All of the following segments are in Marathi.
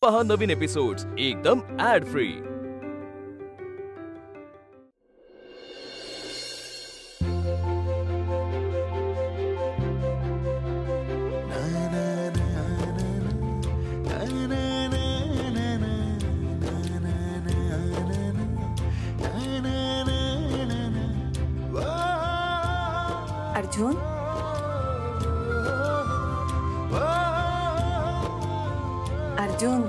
पहा नवीन एपिसोड्स एकदम ऍड फ्री। अर्जुन, अर्जुन,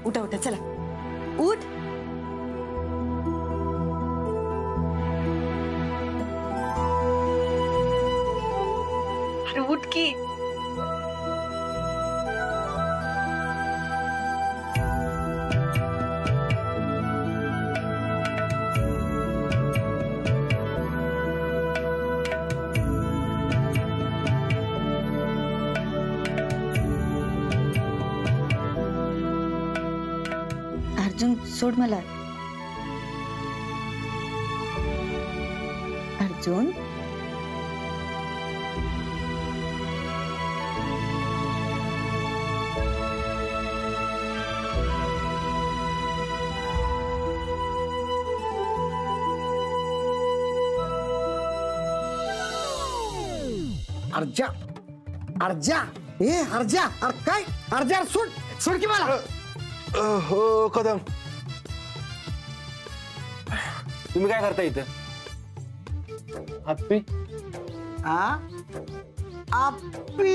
उठा उठा चला उठ। अरे उठ की। अर्जुन सोड मला। अर्जुन अर्जा अर्जा ए अर्जा अरे काय अर्जा सोड सोड की मला। हो कदम, तुम्ही काय करता इथं? हप्पी आप्पी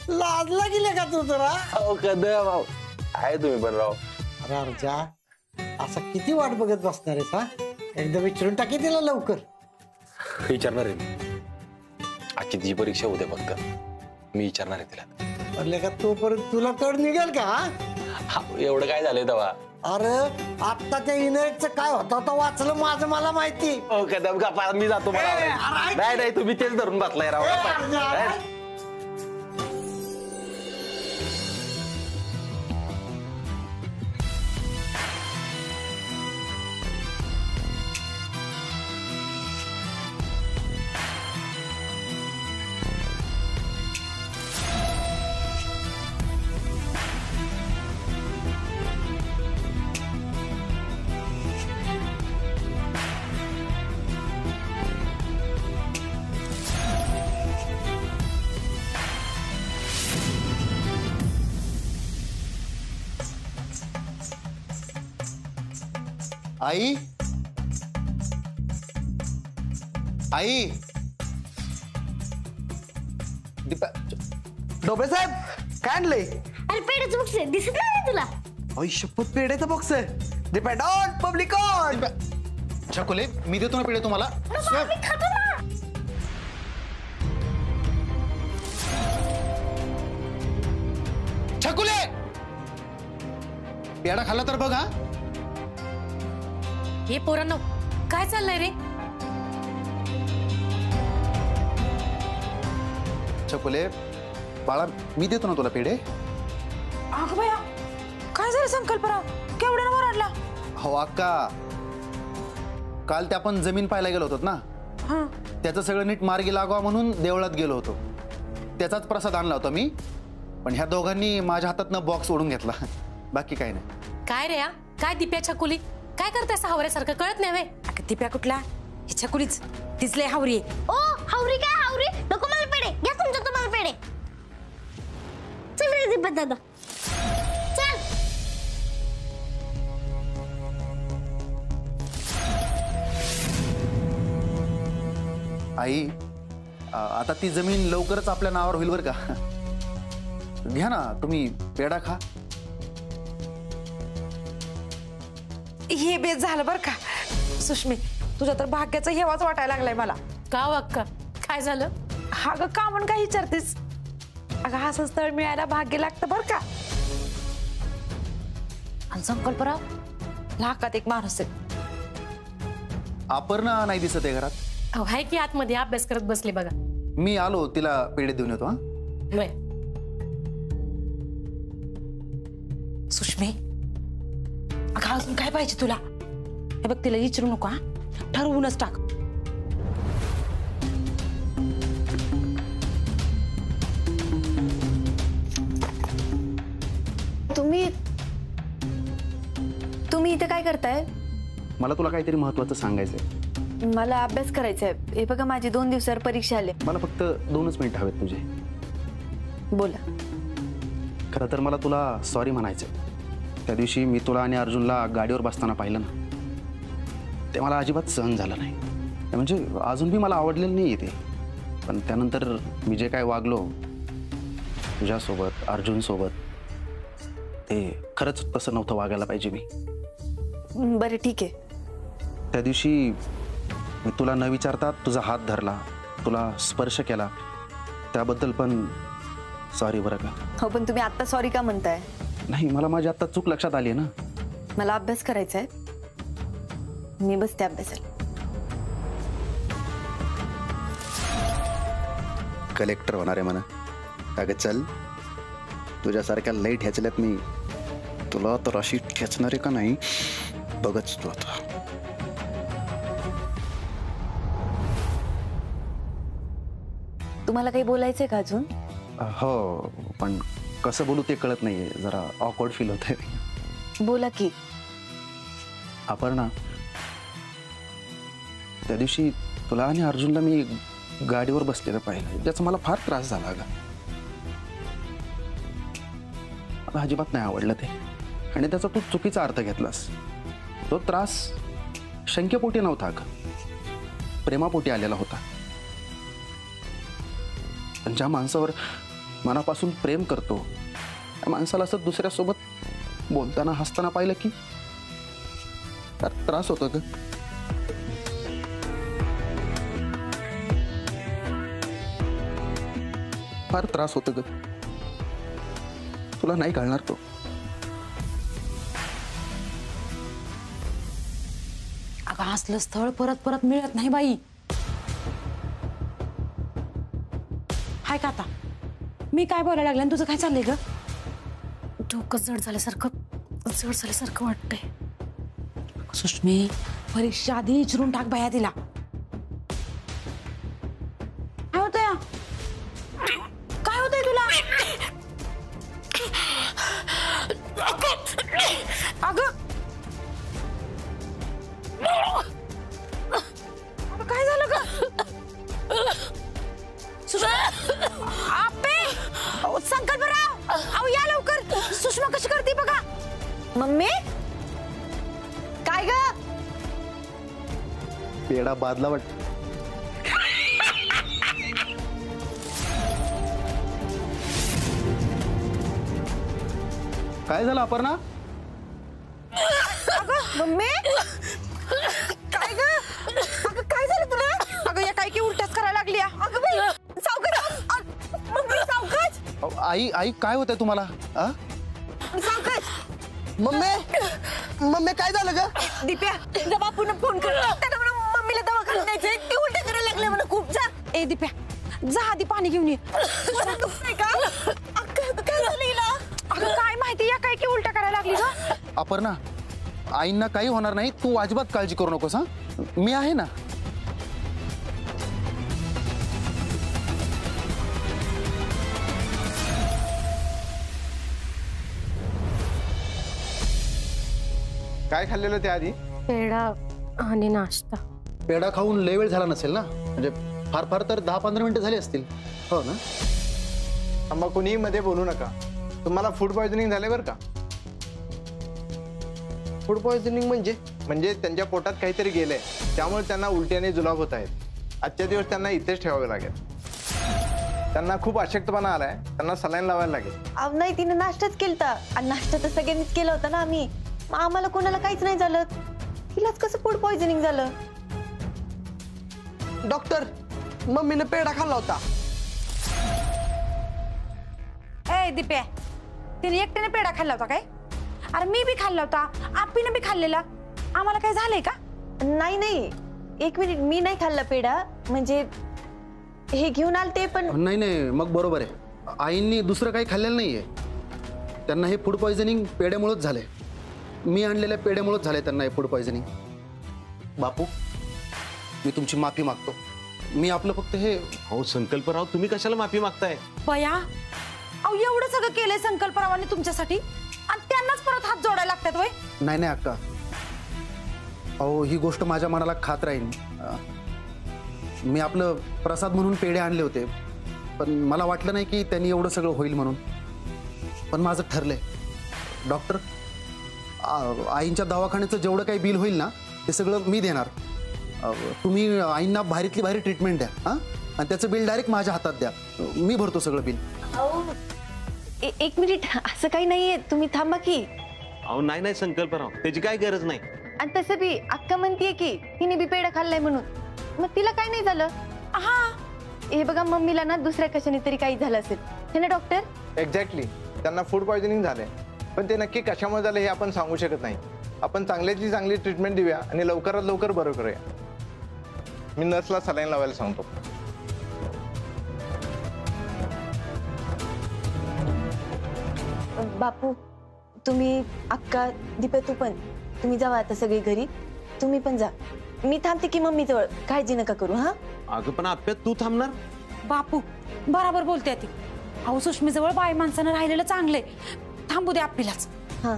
लाजला गेले का तू जरा? कदम आहे तुम्ही पण राव। अरे अर्जा असा किती वाट बघत बसणार आहेस? हा एकदा विचारून टाकी तिला लवकर। विचारणार आहे मी, आजची तिची परीक्षा उद्या फक्त मी विचारणार आहे तिला। म्हणले का तोपर्यंत तुला कळ निघेल का? एवढं काय झालंय तेव्हा? अरे आता त्या इनरचं काय होतं वाचलं माझं मला माहिती। कदम का मी जातो मला नाही नाही तुम्ही तेच धरून बसलाय राव। आई आई डोबळे साहेब काय आणलंय? अरे पेढ्याचं बॉक्स आहे, दिसत नाही तुला? आई शपथ पेढ्याचा बॉक्स आहे। Depend on public on. छकुले मी देतो ना पेढे तुम्हाला। छकुले पेढा खाल्ला तर बघ। हा हे पोरांनो काय चाललंय रे? छकुले बाळा मी देतो ना तुला पेढे. अगं बया काय झालं संकल्पराव केवढ्यानं ओरडला. हो अक्का काल ते आपण जमीन पाहायला गेलो होतो ना. त्याचं सगळं नीट मार्गी लागावं म्हणून देवळात गेलो होतो. त्याचाच प्रसाद आणला होता मी. पण ह्या दोघांनी माझ्या हातातनं बॉक्स ओढून घेतला. बाकी काय नाही. काय रे या काय दिप्या छकुली काय करताय हावऱ्यासारखं कळत नाही. अगं दिप्या कुठला ही छकुलीच तिचले हावरी. ओ हावरी काय हावरी नको मला पेढे घ्या तुमच्या तुम्हाला पेढे. चल रे दीपक दादा चल. आई आता ती जमीन लवकरच आपल्या नावावर होईल बरं का. घ्या ना तुम्ही पेढा खा. हे बेस झालं बरं का सुष्मी तुझ्या तर भाग्याचा हेवाच वाटायला लागलाय मला. का अक्का काय झालं. हा ग का म्हणून काय विचारतेस. अगं असं स्थळ मिळायला भाग्य लागतं बरं का. आणि संकल्पराव लाखात एक माणूस आहे. अपर्णा नाही दिसत आहे घरात. अहो हाय की आतमध्ये अभ्यास करत बसले बघा. मी आलो तिला पेढे देऊन येतो. हा होय. सुष्मी अगं अजून काय पाहिजे तुला. हे बघ तिला विचारू नको. हा ठरवूनच टाक. तुम्ही इथे काय करताय. मला तुला काहीतरी महत्वाचं सांगायचंय. मला अभ्यास करायचा आहे. हे बघा माझी 2 दिवसावर परीक्षा आले. मला फक्त 2च मिनिटं हवेत तुझे. बोला. खरं तर मला तुला सॉरी म्हणायचंय. त्या दिवशी मी तुला आणि अर्जुनला गाडीवर बसताना पाहिलं ना ते मला अजिबात सहन झालं नाही. म्हणजे अजून बी मला आवडलेलं नाही आहे ते. पण त्यानंतर मी जे काय वागलो तुझ्यासोबत अर्जुनसोबत ते खरंच तसं नव्हतं वागायला पाहिजे मी. बरं ठीक आहे. त्या दिवशी मी तुला न विचारता तुझा हात धरला तुला स्पर्श केला त्याबद्दल पण सॉरी बरं का. हो पण तुम्ही आता सॉरी का म्हणताय. नाही मला माझी आत्ता चूक लक्षात आली आहे ना. मला अभ्यास करायचा आहे. मी बसते अभ्यासाला. कलेक्टर होणार आहे म्हणा. अगं चल तुझ्यासारख्या लई ठेचल्यात मी. तुला तर अशी ठेचणार आहे का नाही बघच तू आता. तुम्हाला काही बोलायचंय का अजून. हो पण कसं बोलू ते कळत नाहीये. जरा ऑकवर्ड फील होत आहे. बोला की. अपर्णा त्या दिवशी तुला आणि अर्जुनला मी गाडीवर बसलेलं पाहिलं ज्याचा मला फार त्रास झाला. ग मला अजिबात नाही आवडलं ते. आणि त्याचा तू चुकीचा अर्थ घेतलास. तो त्रास शंकेपोटी नव्हता ग प्रेमापोटी आलेला होता. पण ज्या माणसावर मनापासून प्रेम करतो त्या माणसाला असं दुसऱ्यासोबत बोलताना हसताना पाहिलं की त्यात त्रास होतो ग. फार त्रास होतो ग. तुला नाही कळणार तो. अगं असलं स्थळ परत परत मिळत नाही बाई. हाय का आता मी काय बोलायला लागले आणि तुझं काय चाललंय ग. डोकं जड झाल्यासारखं वाटतंय. सुष्मी परीक्षा आधी विचारून टाक बाया तिला. काय होतंय काय होतंय तुला. अगं काय झालं ग. संकल्पराव अहो या लवकर. सुषमा कशी करते बघा. मम्मी काय ग. पेढा बादला वाट. काय झालं अपर्णा. मम्मी काय ग. अगं काय झालं तुला. अगं या काय की उलट्याच करायला लागली. अगं बाई सावकाश. मम्मी सावकाश. आई आई काय होतंय तुम्हाला. सावकाश. मम्मी काय झालं ग. दिप्या जा बापूंना फोन कर. त्याला म्हणा मम्मीला दवाखान्यात न्यायचंय. ते उलट्या करायला लागले म्हणा खूप. जा ए दिप्या जा आधी पाणी घेऊन ये. दुखतंय का? काय झालं हिला? अगं काय माहिती या काय की उलट्या करायला लागली का? अपर्णा, आईंना काही होणार नाही, तू अजिबात काळजी करू नकोस. हा, मी आहे ना. काय खाल्लेलं त्या आधी? पेढा आणि नाश्ता. पेढा खाऊन लय वेळ झाला नसेल ना, म्हणजे फार फार तर 10-15 मिनिटं झाली असतील. हो ना? मग कोणीही मध्ये बोलू नका. तुम्हाला फूड पॉइझनिंग झाले बरं का? फूड पॉइझनिंग म्हणजे त्यांच्या पोटात काहीतरी गेलंय, त्यामुळे त्यांना उलट्याने जुलाब होत आहेत. आजच्या दिवस त्यांना इथेच ठेवावे लागेल. त्यांना खूप अशक्तपणा आलाय, त्यांना सलाईन लावायला लागेल. अहो नाही, तिने नाश्ताच केलता आणि नाश्ता तर सगळ्यांनीच केला होता ना आम्ही. मग आम्हाला कोणाला काहीच नाही झालं, तिलाच कसं फूड पॉइझनिंग झालं? डॉक्टर, मम्मीने पेढा खाल्ला होता. ए दिप्या, तिने एकट्याने पेढा खाल्ला होता काय? अरे मी बी खाल्ला होता, आप्पीने बी खाल्लेला. आम्हाला काय झालंय का? नाही नाही, एक मिनिट, मी नाही खाल्ला पेढा. म्हणजे हे घेऊन आलते पण. नाही नाही, मग बरोबर आहे. आईंनी दुसरं काही खाल्लेलं नाहीये. त्यांना हे फूड पॉइझनिंग पेढ्यामुळेच झालंय. मी आणलेल्या पेढ्यामुळेच झालंय त्यांना हे फूड पॉइझनिंग. बापू, मी तुमची माफी मागतो. मी आपलं फक्त हे. हो संकल्पराव, तुम्ही कशाला माफी मागताय? बया, अहो एवढं सगळं केलंय संकल्परावाने तुमच्यासाठी आणि त्यांनाच परत हात जोडायला लागतात वय? नाही नाही अक्का, अहो ही गोष्ट माझ्या मनाला खात राहील. मी आपलं प्रसाद म्हणून पेढे आणले होते, पण मला वाटलं नाही की त्यांनी एवढं सगळं होईल म्हणून. पण माझं ठरलंय डॉक्टर, आईंच्या दवाखान्याचं जेवढं काही बिल होईल ना ते सगळं मी देणार. तुम्ही आईंना भारीतली भारी ट्रीटमेंट द्या. हां, आणि त्याचं बिल डायरेक्ट माझ्या हातात द्या. मी भरतो सगळं बिल. एक मिनिट, असं काही नाहीये, तुम्ही थांबा की. अहो नाही नाही संकल्पराव, त्याची काय गरज नाही. आणि तसं बी अक्का म्हणतीये की तिने बी पेढा खाल्लाय म्हणून, मग तिला काय नाही झालं? हा, हे बघा, मम्मीला ना दुसऱ्या कशाने तरी काही झालं असेल, हे ना डॉक्टर? एक्झॅक्टली, त्यांना फूड पॉइझनिंग झालंय, पण ते नक्की कशामुळे झालं हे आपण सांगू शकत नाही. आपण चांगल्याची चांगली ट्रीटमेंट देऊया आणि लवकरात लवकर बरं करूया. मी नर्सला सलाईन लावायला सांगतो. बापू, तुम्ही, अक्का, दीपा, तू पण, तुम्ही जावा आता सगळी घरी. तुम्ही पण जा, मी थांबते की मम्मी जवळ. काळजी नका करू. हा, अगं पण आप्या, तू थांबणार? बापू बराबर बोलते ती. अहो सुष्मीजवळ बाई माणसानं राहिलेलं चांगलंय, थांबू दे आपल्यालाच. हा,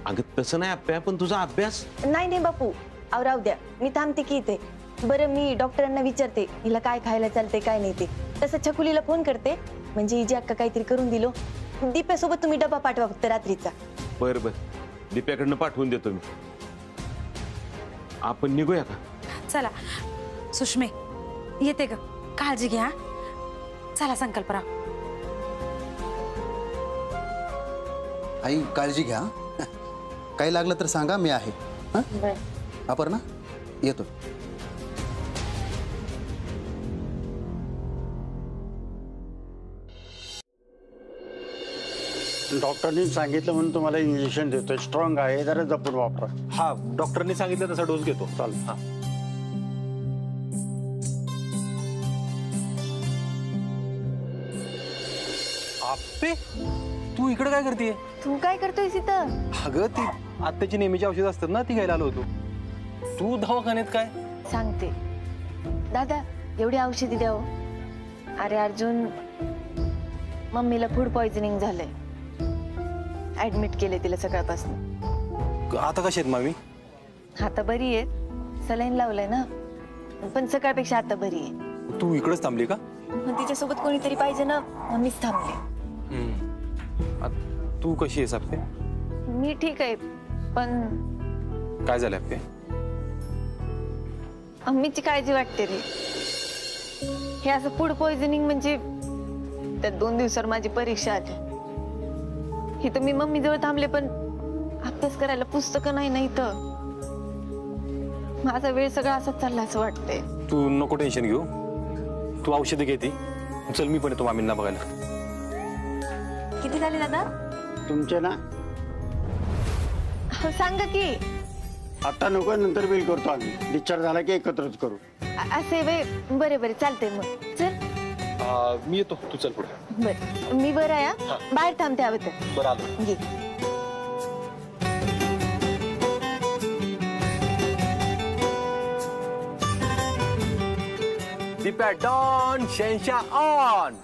अगं तसं नाही आप्या, पण तुझा अभ्यास. नाही नाही बापू, अहो राहू द्या, मी थांबते की इथे. बरं, मी डॉक्टरांना विचारते हिला काय खायला चालते काय नाही ते. तसं छकुलीला फोन करते, म्हणजे हिची अक्का काहीतरी करून दिलो. दीप्यासोबत तुम्ही डबा पाठवा फक्त रात्रीचा. बर बर, दीप्याकडनं पाठवून देतो मी. आपण निघूया का? चला सुष्मे, येते ग, काळजी घ्या. चला संकल्पराव. आई काळजी घ्या. काही लागलं तर सांगा, मी आहे. हां, अपर्णा, येतो. डॉक्टरनी सांगितलं म्हणून तुम्हाला इंजेक्शन देतोय. स्ट्रॉंग आहे, जरा जपून वापरा. हा, डॉक्टरनी सांगितलं तसा डोस घेतो. चालेल. हा, आप्पे, तू इकडे काय करते? तू काय करतोय इथं? अगं ती आत्याची नेहमीची औषध असतात ना, ती घ्यायला आलो होतो. तू दवाखान्यात काय? सांगते दादा, एवढी औषधी द्या. अरे अर्जुन, मम्मीला फूड पॉइझनिंग झालंय. ऍडमिट केले तिला सकाळपासून. आता कशी आहेत मामी? आता बरी आहे, सलाईन लावलंय ना, पण सकाळपेक्षा आता बरी आहे. तू इकडेच थांबली का? मग तिच्यासोबत कोणीतरी पाहिजे ना, मम्मीच थांबले. तू कशी आहेस आप्पे? मी ठीक आहे, पण काय झालं आप्पे? मम्मीची काळजी वाटते रे. हे असं फूड पॉइझनिंग म्हणजे, त्या 2 दिवसावर माझी परीक्षा आली. इथं मी मम्मी जवळ थांबले, पण अभ्यास करायला पुस्तकं नाही ना इथं. माझा वेळ सगळा असाच चालला असं वाटतंय. तू नको टेन्शन घेऊ, तू औषधं घेते. चल, मी पण येतो मामींना बघायला. किती झाले दादा तुमचे ना? सांगा की. आता नको, नंतर बिल करतो आम्ही. डिस्चार्ज झाला की एकत्रच करू. असे वे, बरे बरे चालते मग. चल मी येतो, तू चल पुढे. बर मी बरं आहे हा. बाहेर थांबते हवं तर. बरं आलो. ये. दिप्या डॉन, शहनशाह ऑन.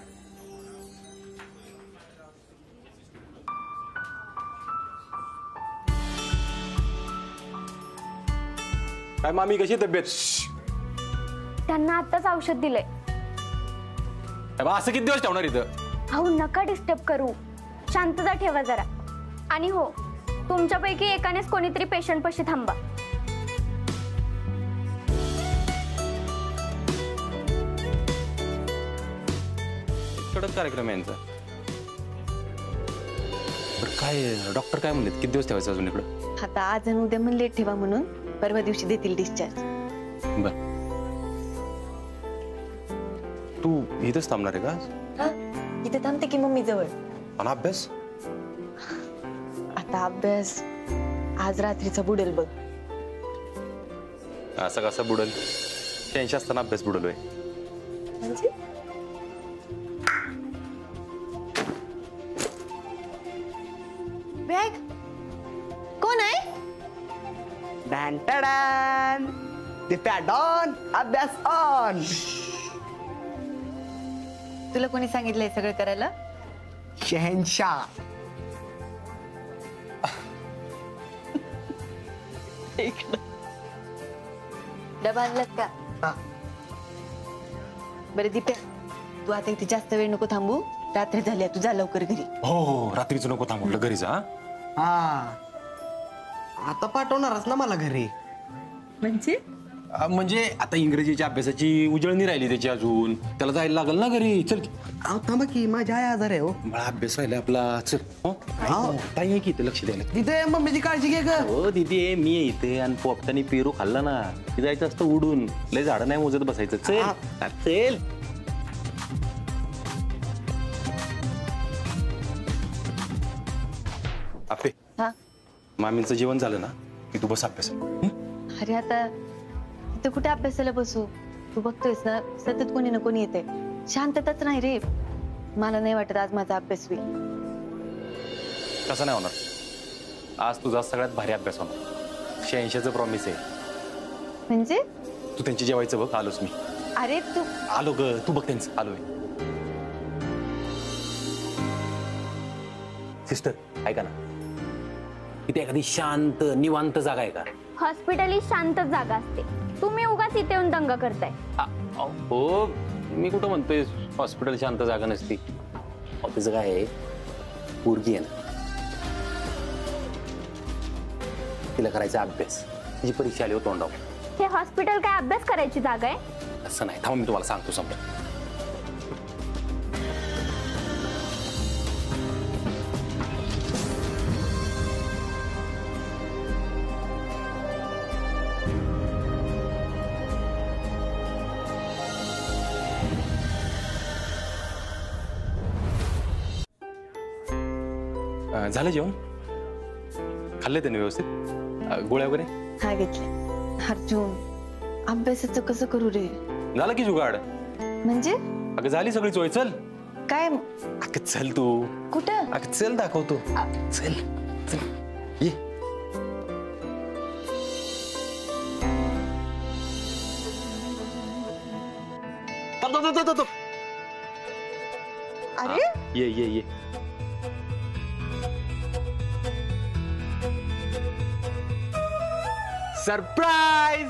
काय मामी, कशी तब्येत? त्यांना आताच औषध दिलंय. असं किती दिवस ठेवणार इथं? अहो नका डिस्टर्ब करू, शांतता ठेवा जरा. आणि हो, तुमच्यापैकी एकानेच कोणीतरी पेशंट पाशी थांबा. कडक कार्यक्रम आहे यांचा. काय डॉक्टर काय म्हणलेत, किती दिवस ठेवायचं अजून इकडं? आता आज आणि उद्या म्हणले ठेवा म्हणून, परवा दिवशी देतील डिस्चार्ज. बर, तू इथंच थांबणार आहे का? हा, इथे थांबते की मम्मी जवळ. आणि अभ्यास? आता अभ्यास आज रात्रीचा बुडेल बघ. असं कसं बुडल? टेन्शन असताना अभ्यास बुडलोय. म्हणजे बॅग कोण आहे? डॅन दिप्या डॉन, अभ्यास ऑन. तुला कोणी सांगितलंय सगळं करायला? शहनशाह. डबा आणलात का? बरं दीप्या, तू आता इथे जास्त वेळ नको थांबू. रात्री झाली, तू जा लवकर घरी. हो, रात्रीचं नको थांब म्हटलं, घरी जा. हा, आता पाठवणारच ना मला घरी. म्हणजे आता इंग्रजीच्या अभ्यासाची उजळणी राहिली त्याची, अजून त्याला जायला लागल ना घरी. चल थांबा की, माझी आई आजार आहे. हो, मला अभ्यास राहिला आपला. चल. ताई आहे की इथे, लक्ष द्यायला. तिथे मम्मीची काळजी घे ग. हो दीदी, मी इथे आणि पोपटाने पेरू खाल्ला ना, की जायचं असतं उडून. लय झाडं नाही मोजत बसायचं. चल चल. आपे, हा, मामींचं जेवण झालं ना की तू बस अभ्यास. अरे आता इथं कुठे अभ्यासाला बसू? तू बघतोयस ना, सतत कोणी ना कोणी येते. शांतताच नाही रे. मला नाही वाटत आज माझा अभ्यास होईल. कसं नाही होणार? आज तुझा सगळ्यात भारी अभ्यास होणार. 86चं प्रॉमिस आहे. म्हणजे तू त्यांची जेवायचं बघ. आलोच मी. अरे तू आलो ग, तू बघ त्यांचं. आलोय. सिस्टर ऐका ना, इथे एखादी शांत निवांत जागा आहे का? हॉस्पिटल ही शांत जागा असते. तुम्ही उगाच इथे येऊन दंगा करताय. हो, मी कुठं म्हणतोय हॉस्पिटल शांत जागा नसती. ऑफिसचं काय आहे, पोरगी आहे ना, तिला करायचा अभ्यास. तिची परीक्षा आली हो तोंडावर. हे हॉस्पिटल काय अभ्यास करायची जागा आहे? असं नाही, थांबा मी तुम्हाला सांगतो समजा. झालं जेवण? खाल्ले त्याने व्यवस्थित? गोळ्या वगैरे? हा घेतले. अर्जुन, अभ्यासाचं कसं करू रे? झालं की जुगाड? म्हणजे अगं झाली सगळी सोय. चल. काय? अगं चल तू. कुठं? अगं चल, दाखवतो. चल चल ये. अरे ये ये ये. सरप्राईज.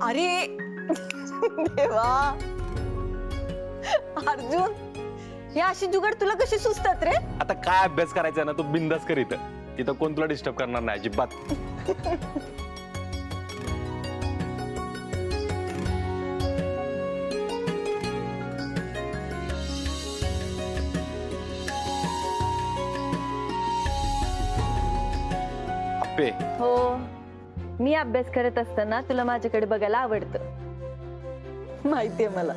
अरे देवा, अर्जुन, हे अशी जुगाड तुला कशी सुचतात रे? आता काय अभ्यास करायचा ना, तो बिंदास कर. इथं कोण तुला डिस्टर्ब करणार नाही अजिबात. हो, मी अभ्यास करत असताना तुला माझ्याकडे बघायला आवडतं माहितीये मला.